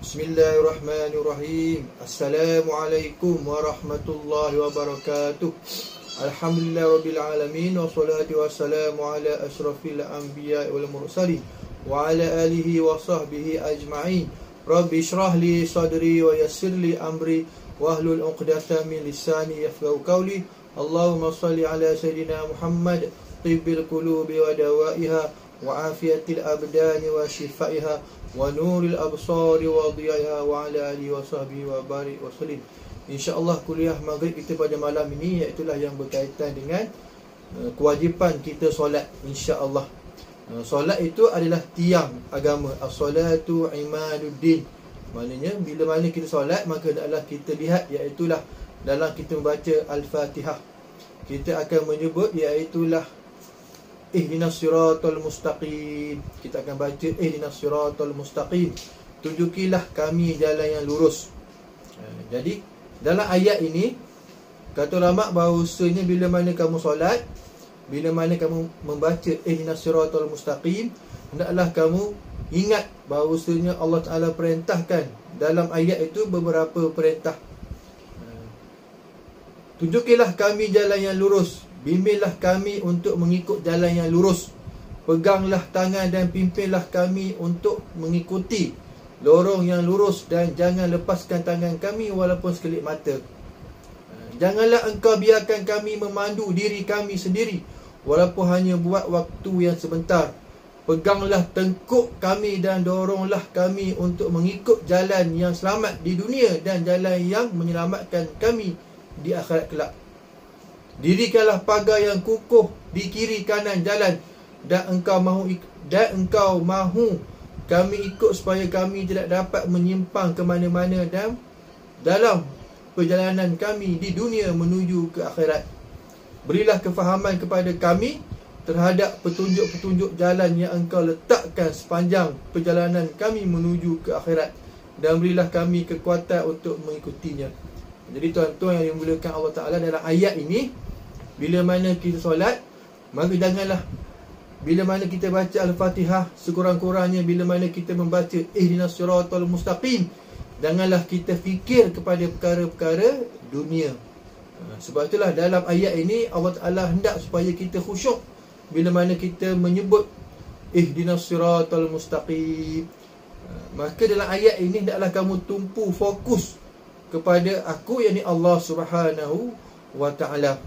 Bismillahirrahmanirrahim. Assalamualaikum warahmatullahi wabarakatuh. Alhamdulillahirabbil alamin wassalatu wassalamu ala asyrafil anbiya'i wal mursalin wa ala alihi wa sahbihi ajma'in. Rabbi shrah li sadri wa yassir li amri wahlul 'uqdatam min lisani yafqahu qawli. Allahumma shalli ala sayidina Muhammad tibbil qulubi wa dawaiha wa afiyatil abdani wa shifaiha wa nuril absari wa dhiyaiha wa ala alihi wa sahbihi wa barik wa sallim. InsyaAllah kuliah maghrib kita pada malam ini iaitulah yang berkaitan dengan kewajipan kita solat. InsyaAllah solat itu adalah tiang agama. As-salatu imaduddin. Maknanya bila mana kita solat, maka adalah kita lihat iaitulah dalam kita membaca Al-Fatihah, kita akan menyebut iaitulah ihdinas siratal mustaqim. Kita akan baca ihdinas siratal mustaqim, tunjukilah kami jalan yang lurus. Jadi dalam ayat ini kata ulama bahawasanya bila mana kamu solat, bila mana kamu membaca ihdinas siratal mustaqim, hendaklah kamu ingat bahawasanya Allah Ta'ala perintahkan dalam ayat itu beberapa perintah. Tunjukilah kami jalan yang lurus, bimbinglah kami untuk mengikut jalan yang lurus, peganglah tangan dan pimpinlah kami untuk mengikuti lorong yang lurus, dan jangan lepaskan tangan kami walaupun sekelip mata. Janganlah engkau biarkan kami memandu diri kami sendiri walaupun hanya buat waktu yang sebentar. Peganglah tengkuk kami dan doronglah kami untuk mengikut jalan yang selamat di dunia dan jalan yang menyelamatkan kami di akhirat kelak. Dirikanlah pagar yang kukuh di kiri kanan jalan, dan engkau mahu kami ikut supaya kami tidak dapat menyimpang ke mana-mana dan dalam perjalanan kami di dunia menuju ke akhirat. Berilah kefahaman kepada kami terhadap petunjuk-petunjuk jalan yang engkau letakkan sepanjang perjalanan kami menuju ke akhirat, dan berilah kami kekuatan untuk mengikutinya. Jadi tuan-tuan yang dimuliakan Allah Ta'ala, dalam ayat ini bila mana kita solat, maka janganlah bila mana kita baca Al-Fatihah, sekurang-kurangnya bila mana kita membaca ihdinas siratal mustaqim, janganlah kita fikir kepada perkara-perkara dunia. Sebab itulah dalam ayat ini Allah Ta'ala hendak supaya kita khusyuk bila mana kita menyebut ihdinas siratal mustaqim. Maka dalam ayat ini hendaklah kamu tumpu fokus kepada aku, yakni Allah Subhanahu wa Ta'ala.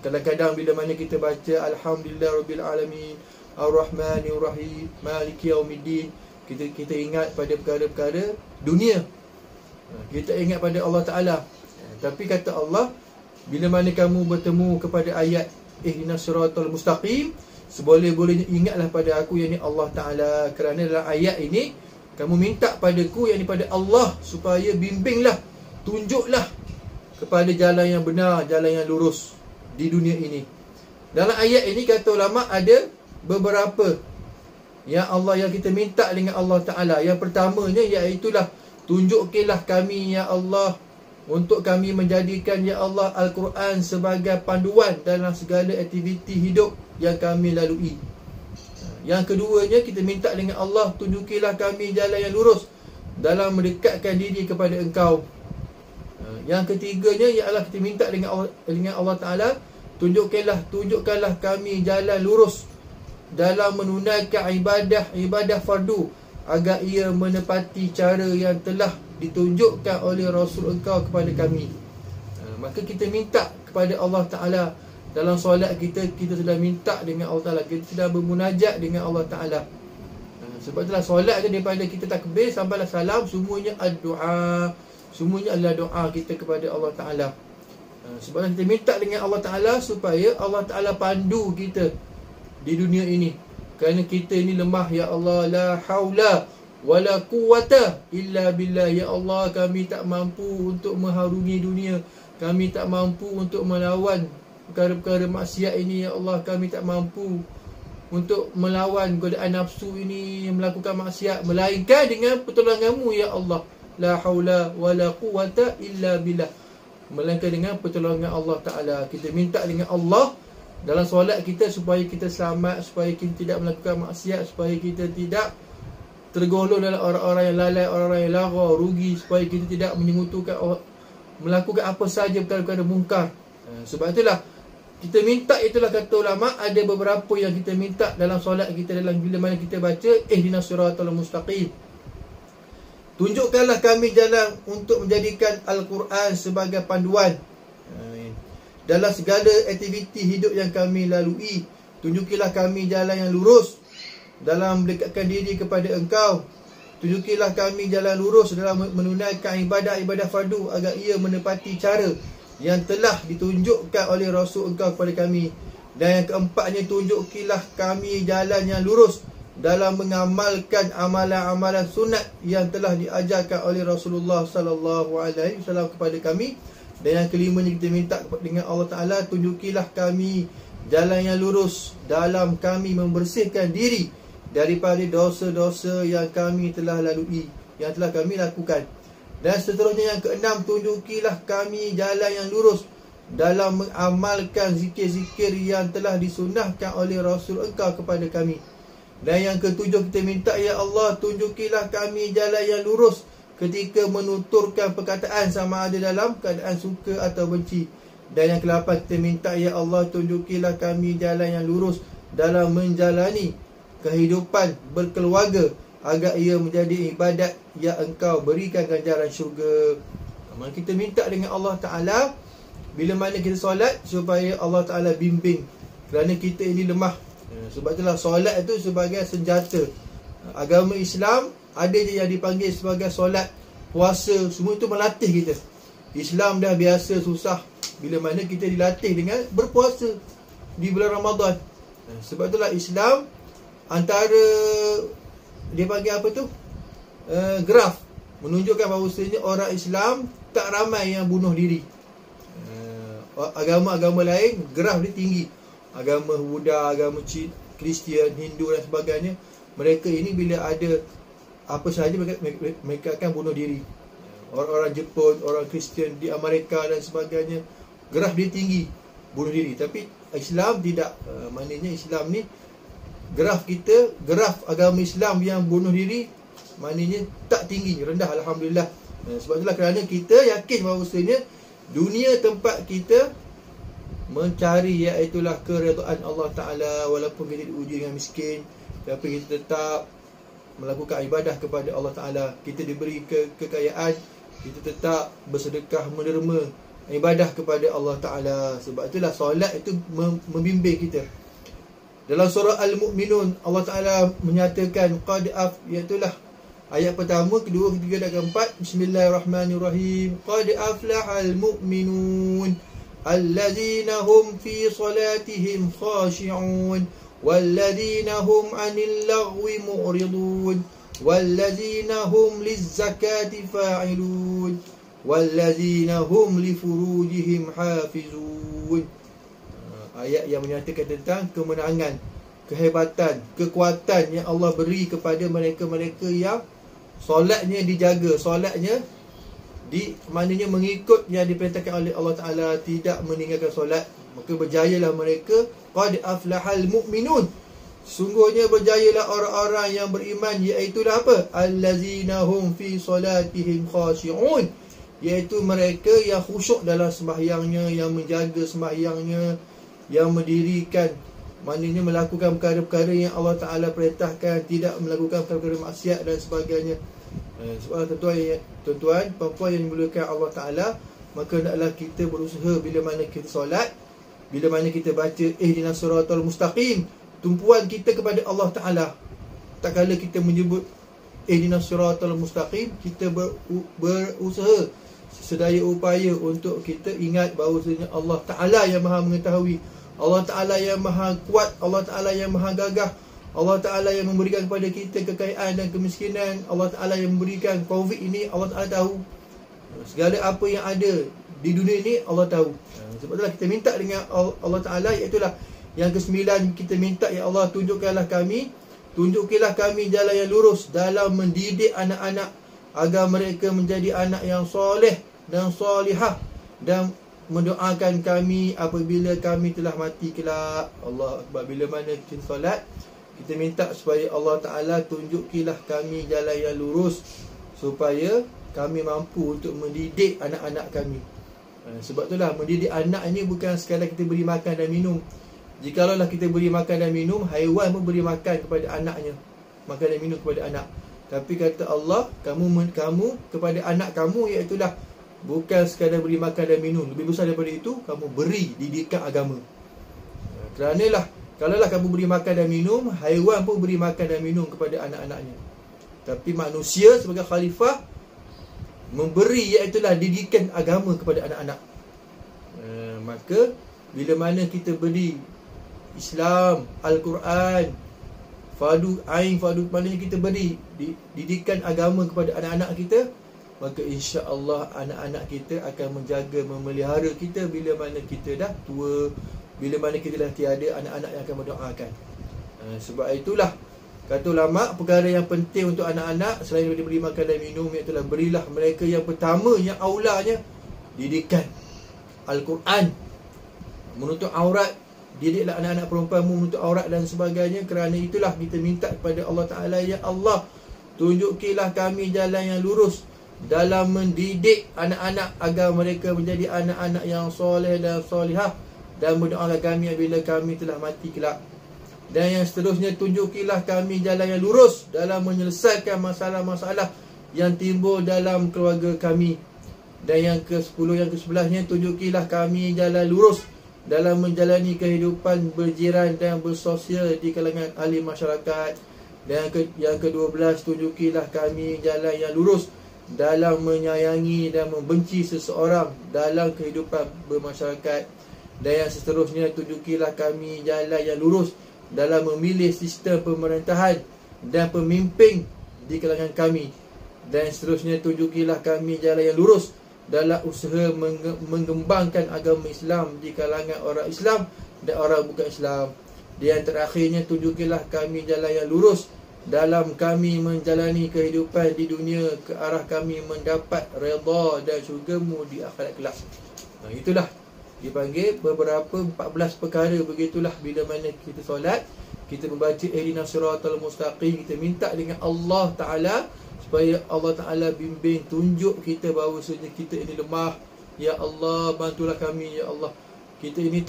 Kadang-kadang bila mana kita baca Alhamdulillahirabbil alamin Ar-Rahmanir Rahim Maliki Yaumiddin, kita ingat pada perkara-perkara dunia, kita ingat pada Allah Ta'ala. Tapi kata Allah, bila mana kamu bertemu kepada ayat ihdinas siratal mustaqim, seboleh-bolehnya ingatlah pada aku, yakni Allah Ta'ala. Kerana dalam ayat ini kamu minta padaku, yakni pada Allah, supaya bimbinglah, tunjuklah kepada jalan yang benar, jalan yang lurus di dunia ini. Dalam ayat ini kata ulama ada beberapa yang kita minta dengan Allah Ta'ala. Yang pertamanya iaitulah tunjukilah kami ya Allah, untuk kami menjadikan ya Allah Al-Quran sebagai panduan dalam segala aktiviti hidup yang kami lalui. Yang keduanya kita minta dengan Allah, tunjukilah kami jalan yang lurus dalam mendekatkan diri kepada Engkau. Yang ketiganya ialah kita minta dengan Allah Ta'ala, tunjukkanlah kami jalan lurus dalam menunaikan ibadah fardu, agar ia menepati cara yang telah ditunjukkan oleh Rasul Engkau kepada kami. Maka kita minta kepada Allah Ta'ala dalam solat kita sudah minta dengan Allah Ta'ala, kita sudah bermunajat dengan Allah Ta'ala. Sebab itulah solat daripada kita takbir sampailah salam, semuanya ad-doa, semuanya adalah doa kita kepada Allah Ta'ala. Sebab kita minta dengan Allah Ta'ala supaya Allah Ta'ala pandu kita di dunia ini. Kerana kita ini lemah ya Allah, la haula wala quwata illa billah. Ya Allah, kami tak mampu untuk mengharungi dunia, Kami tak mampu untuk melawan perkara-perkara maksiat ini, ya Allah. Kami tak mampu untuk melawan godaan nafsu ini, melakukan maksiat, melainkan dengan pertolongan-Mu, ya Allah. La haula wa la quwata illa billah. Melainkan dengan pertolongan Allah Ta'ala. Kita minta dengan Allah dalam solat kita supaya kita selamat, supaya kita tidak melakukan maksiat, supaya kita tidak tergolong dalam orang-orang yang lalai, orang-orang yang lara, rugi, supaya kita tidak menyengutukan, melakukan apa saja perkara-perkara mungkar. Sebab itulah kita minta, itulah kata ulama, ada beberapa yang kita minta dalam solat kita, dalam bila mana kita baca ihdinas siratal mustaqim. Tunjukkanlah kami jalan untuk menjadikan Al-Quran sebagai panduan dalam segala aktiviti hidup yang kami lalui. Tunjukilah kami jalan yang lurus dalam mendekatkan diri kepada Engkau. Tunjukilah kami jalan lurus dalam menunaikan ibadah-ibadah fardu agar ia menepati cara yang telah ditunjukkan oleh Rasul Engkau kepada kami. Dan yang keempatnya, tunjukilah kami jalan yang lurus dalam mengamalkan amalan-amalan sunat yang telah diajarkan oleh Rasulullah sallallahu alaihi wasallam kepada kami. Dan yang kelimanya, kita minta dengan Allah Ta'ala, tunjukilah kami jalan yang lurus dalam kami membersihkan diri daripada dosa-dosa yang kami telah lalui, yang telah kami lakukan. Dan seterusnya yang keenam, tunjukilah kami jalan yang lurus dalam mengamalkan zikir-zikir yang telah disunahkan oleh Rasul Engkau kepada kami. Dan yang ketujuh, kita minta, ya Allah, tunjukilah kami jalan yang lurus ketika menuturkan perkataan, sama ada dalam keadaan suka atau benci. Dan yang ke-8, kita minta, ya Allah, tunjukilah kami jalan yang lurus dalam menjalani kehidupan berkeluarga agar ia menjadi ibadat yang Engkau berikan ganjaran syurga. Maka kita minta dengan Allah Ta'ala bila mana kita solat, supaya Allah Ta'ala bimbing, kerana kita ini lemah. Sebab itulah solat itu sebagai senjata. Agama Islam ada je yang dipanggil sebagai solat, puasa, semua itu melatih kita. Islam dah biasa susah, bila mana kita dilatih dengan berpuasa di bulan Ramadan. Sebab itulah Islam antara, dia panggil apa tu, graf, menunjukkan bahawasanya orang Islam tak ramai yang bunuh diri. Agama-agama lain graf dia tinggi. Agama Buddha, agama Kristian, Hindu dan sebagainya, mereka ini bila ada apa sahaja mereka akan bunuh diri. Orang-orang Jepun, orang Kristian di Amerika dan sebagainya, graf dia tinggi, bunuh diri. Tapi Islam tidak. Maknanya Islam ni, graf kita, graf agama Islam yang bunuh diri, maknanya tak tinggi, rendah, Alhamdulillah. Sebab itulah kerana kita yakin bahawasanya dunia tempat kita mencari, iaitulah keredaan Allah Ta'ala. Walaupun kita diuji dengan miskin, tapi kita tetap melakukan ibadah kepada Allah Ta'ala. Kita diberi kekayaan, kita tetap bersedekah, menerima ibadah kepada Allah Ta'ala. Sebab itulah solat itu membimbing kita. Dalam surah Al-Mu'minun, Allah Ta'ala menyatakan iaitulah ayat pertama, kedua, ketiga dan keempat. Bismillahirrahmanirrahim. Qad aflahal mu'minun allazina hum fi salatihim khashi'un wallazina hum 'anil lagwi mu'ridun wallazina hum lizzakati fa'ilun wallazina hum li furujihim hafizun. Ayat yang menyatakan tentang kemenangan, kehebatan, kekuatan yang Allah beri kepada mereka-mereka yang solatnya dijaga, solatnya maknanya mengikut yang diperintahkan oleh Allah Ta'ala, tidak meninggalkan solat. Maka berjayalah mereka. Qad aflahal mu'minun, sungguhnya berjayalah orang-orang yang beriman, iaitulah apa? Allazina hum fi salatihim khashi'un, iaitu mereka yang khusyuk dalam sembahyangnya, yang menjaga sembahyangnya, yang mendirikan, maknanya melakukan perkara-perkara yang Allah Ta'ala perintahkan, tidak melakukan perkara-perkara maksiat dan sebagainya. Sebab tuan-tuan, perempuan yang dimuliakan Allah Ta'ala, maka hendaklah kita berusaha bila mana kita solat, bila mana kita baca ihdinas siratal mustaqim, tumpuan kita kepada Allah Ta'ala. Tak kala kita menyebut ihdinas siratal mustaqim, kita berusaha sedaya upaya untuk kita ingat bahawasanya Allah Ta'ala yang maha mengetahui, Allah Ta'ala yang maha kuat, Allah Ta'ala yang maha gagah, Allah Ta'ala yang memberikan kepada kita kekayaan dan kemiskinan, Allah Ta'ala yang memberikan COVID ini, Allah Ta'ala tahu. Segala apa yang ada di dunia ini Allah tahu. Sebab itulah kita minta dengan Allah Ta'ala, iaitulah yang ke-9 kita minta, ya Allah tunjukkanlah kami jalan yang lurus dalam mendidik anak-anak agar mereka menjadi anak yang soleh dan solihah, dan mendoakan kami apabila kami telah mati kelak. Allah Akbar. Bila mana kita solat, kita minta supaya Allah Ta'ala tunjukilah kami jalan yang lurus supaya kami mampu untuk mendidik anak-anak kami. Sebab itulah mendidik anak ini bukan sekadar kita beri makan dan minum. Jikalau kita beri makan dan minum, haiwan pun beri makan kepada anaknya, makan dan minum kepada anak. Tapi kata Allah, kamu kepada anak kamu, iaitulah bukan sekadar beri makan dan minum, lebih besar daripada itu, kamu beri didikan agama. Keranalah kalaulah kamu beri makan dan minum, haiwan pun beri makan dan minum kepada anak-anaknya. Tapi manusia sebagai khalifah memberi, iaitulah didikan agama kepada anak-anak. Maka bila mana kita beri Islam, Al-Quran, Fadu Ain, Fadu, maknanya kita beri didikan agama kepada anak-anak kita, maka insya-Allah anak-anak kita akan menjaga, memelihara kita bila mana kita dah tua, bila mana kita dah tiada, anak-anak yang akan mendoakan. Sebab itulah kata ulama, perkara yang penting untuk anak-anak selain daripada beri makan dan minum, iaitulah berilah mereka yang pertama, yang aulanya, didikan Al-Quran, menutup aurat. Didiklah anak-anak perempuan menutup aurat dan sebagainya. Kerana itulah kita minta kepada Allah Ta'ala, ya Allah tunjukilah kami jalan yang lurus dalam mendidik anak-anak agar mereka menjadi anak-anak yang soleh dan solihah, dan mendoakan kami apabila kami telah mati kelak. Dan yang seterusnya, tunjukilah kami jalan yang lurus dalam menyelesaikan masalah-masalah yang timbul dalam keluarga kami. Dan yang ke-10, yang ke-11nya, tunjukilah kami jalan lurus dalam menjalani kehidupan berjiran dan bersosial di kalangan ahli masyarakat. Dan yang ke-12, tunjukilah kami jalan yang lurus dalam menyayangi dan membenci seseorang dalam kehidupan bermasyarakat. Dan yang seterusnya, tunjukilah kami jalan yang lurus dalam memilih sistem pemerintahan dan pemimpin di kalangan kami. Dan seterusnya, tunjukilah kami jalan yang lurus dalam usaha mengembangkan agama Islam di kalangan orang Islam dan orang bukan Islam. Dan yang terakhirnya, tunjukilah kami jalan yang lurus dalam kami menjalani kehidupan di dunia ke arah kami mendapat redha dan syurga-Mu di akhirat kelak. Itulah dipanggil beberapa 14 perkara. Begitulah bila mana kita solat, kita membaca ihdinas siratal mustaqim, kita minta dengan Allah Ta'ala supaya Allah Ta'ala bimbing, tunjuk kita bahawasanya kita ini lemah. Ya Allah, bantulah kami, ya Allah. Kita ini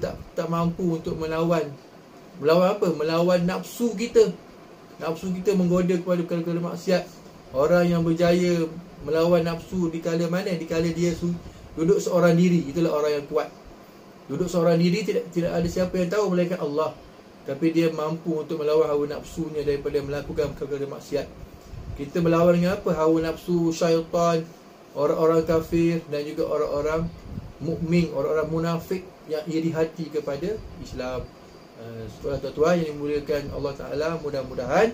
tak mampu untuk melawan apa? Melawan nafsu kita. Nafsu kita menggoda kepada perkara-perkara maksiat. Orang yang berjaya melawan nafsu di kala mana? Di kala dia duduk seorang diri. Itulah orang yang kuat. Duduk seorang diri, tidak ada siapa yang tahu melainkan Allah. Tapi dia mampu untuk melawan hawa nafsunya daripada melakukan perkara maksiat. Kita melawan dengan apa? Hawa nafsu, syaitan, orang-orang kafir dan juga orang-orang mukmin, orang-orang munafik yang iri hati kepada Islam. Tuan-tuan yang dimuliakan Allah Ta'ala, mudah-mudahan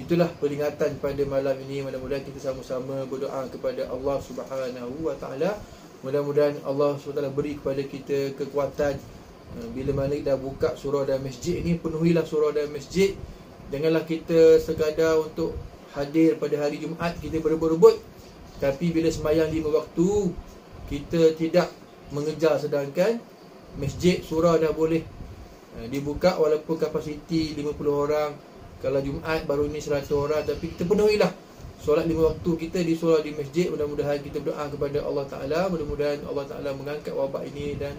itulah peringatan pada malam ini. Mudah-mudahan kita sama-sama berdoa kepada Allah Subhanahu Wa Ta'ala. Mudah-mudahan Allah SWT beri kepada kita kekuatan. Bila mana dah buka surau dan masjid ini, penuhilah surau dan masjid. Janganlah kita sekadar untuk hadir pada hari Jumaat kita berebut-rebut, tapi bila sembahyang 5 waktu kita tidak mengejar, sedangkan masjid surau dah boleh dibuka walaupun kapasiti 50 orang. Kalau Jumaat baru ni 100 orang, tapi kita penuhilah solat 5 waktu kita di surau di masjid. Mudah-mudahan kita berdoa kepada Allah Ta'ala, mudah-mudahan Allah Ta'ala mengangkat wabak ini dan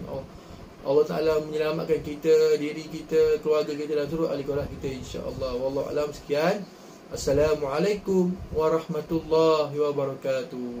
Allah Ta'ala menyelamatkan kita, diri kita, keluarga kita dan seluruh ahli keluarga kita, insya-Allah. Wallahu a'lam. Sekian. Assalamualaikum warahmatullahi wabarakatuh.